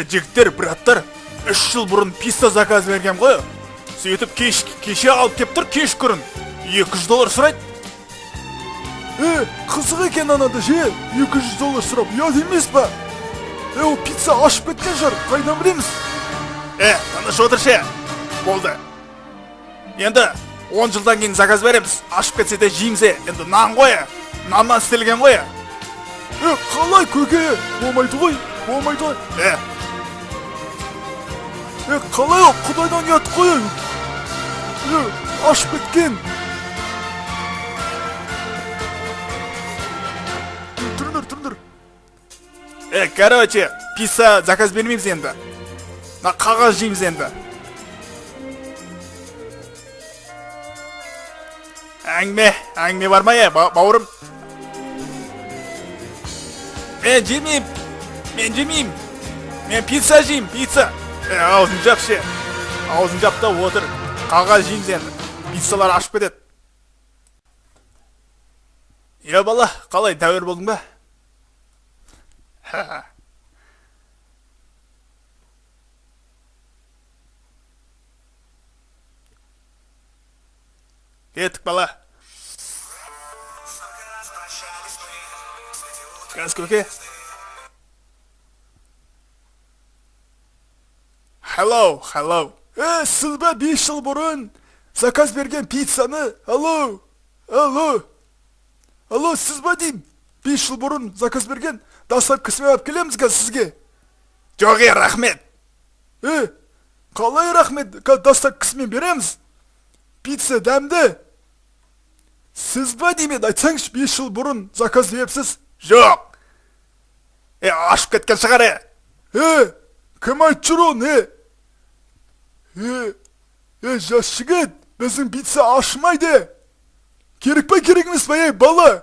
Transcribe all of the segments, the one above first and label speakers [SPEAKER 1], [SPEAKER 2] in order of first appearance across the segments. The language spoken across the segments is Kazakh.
[SPEAKER 1] жігіттер, браттар, 3 жыл бұрын пицца заказ бергем ғой. Сөйтіп кеше алып кеп тұр, кешкүрін. $200 сұрайды.
[SPEAKER 2] Қызық екен анада ше, $200 сұрап, ұят емес па? Ол пицца ашып кеткен шығар, қайдан білеміз?
[SPEAKER 1] Тыныш отыр ше. Болды. Енді 10 жылдан кейін заказ береміз. Ашып кетсе де жейміз. Енді нан қоя. Наннан істелген қоя.
[SPEAKER 2] Қалай көке? Болмайды ғой. Қалай ол құдайдан ұят қой? Ашып кеткен. Тұрыңдар.
[SPEAKER 1] Короче, пицца заказ бермейміз енді. Қағаз жейміз енді. Әңгіме бар ма, бауырым? Мен жемейм. Мен пицца жейм, пицца. Аузын жап ше. Аузын жап та отыр. Қағаз жейміз енді. Пиццалар ашып кетеді. Бала, қалай, тәуір болдың ба? Кеттік, бала. Газ көке. Hello.
[SPEAKER 2] Сіз ба 5 жыл бұрын заказ берген пиццаны? Алло, сіз ба дейм? 5 жыл бұрын заказ берген доставкасымен алып келеміз ға сізге.
[SPEAKER 1] Жоқ, рахмет.
[SPEAKER 2] Қалай рахмет, доставкасымен береміз? Пицца дәмді. Сіз ба деймен, айтсаңыз 5 жыл бұрын заказ беріпсіз?
[SPEAKER 1] Жоқ. Ашып кеткен шығар.
[SPEAKER 2] Кім айтып жүр оны? Жас жігіт, біздің пицца ашымайды. Керек па, керек емес па, бала?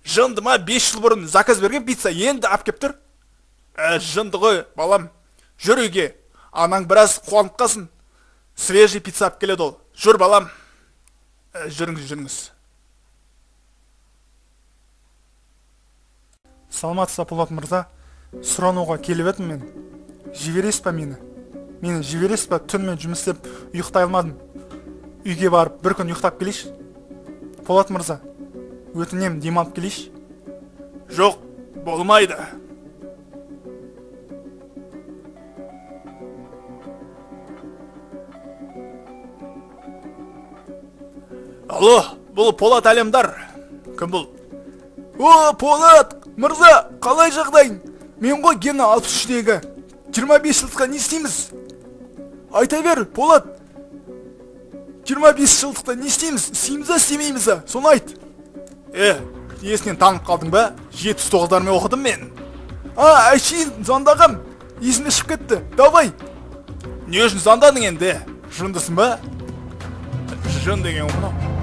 [SPEAKER 1] Жынды ма, 5 жыл бұрын заказ берген пицца енді ап кеп тұр? Жынды ғой, балам. Жүр үйге. Анаң біраз қуанып қалсын. Свежий пицца ап келеді ол. Жүр, балам. Жүріңіз.
[SPEAKER 2] Саламатсыз, Полат мырза. Сұрануға келіп едім мен. Жібересіз ба мені? Мені жібересіз ба? Түнімен жұмыс істеп ұйықтай алмадым. Үйге барып бір күн ұйықтап келейші. Полат мырза, өтінем демалып келейші.
[SPEAKER 1] Жоқ, болмайды. Алло, бұл Полат әлемдар. Кім бұл?
[SPEAKER 2] Полат мырза, қалай жағдайың? Мен ғой Гена 63-дегі. 25 жылдыққа не істейміз? Айта бер, Полат. 25 жылдықта не істейміз? Істейміз ба, істемейміз ба? Соны айт.
[SPEAKER 1] Есінен танып қалдың ба? 79-дармен оқыдым мен.
[SPEAKER 2] Әшейін звондағам. Есіме шығып кетті. Давай.
[SPEAKER 1] Не үшін звондадың енді? Жындысың ба? Жын деген мынау.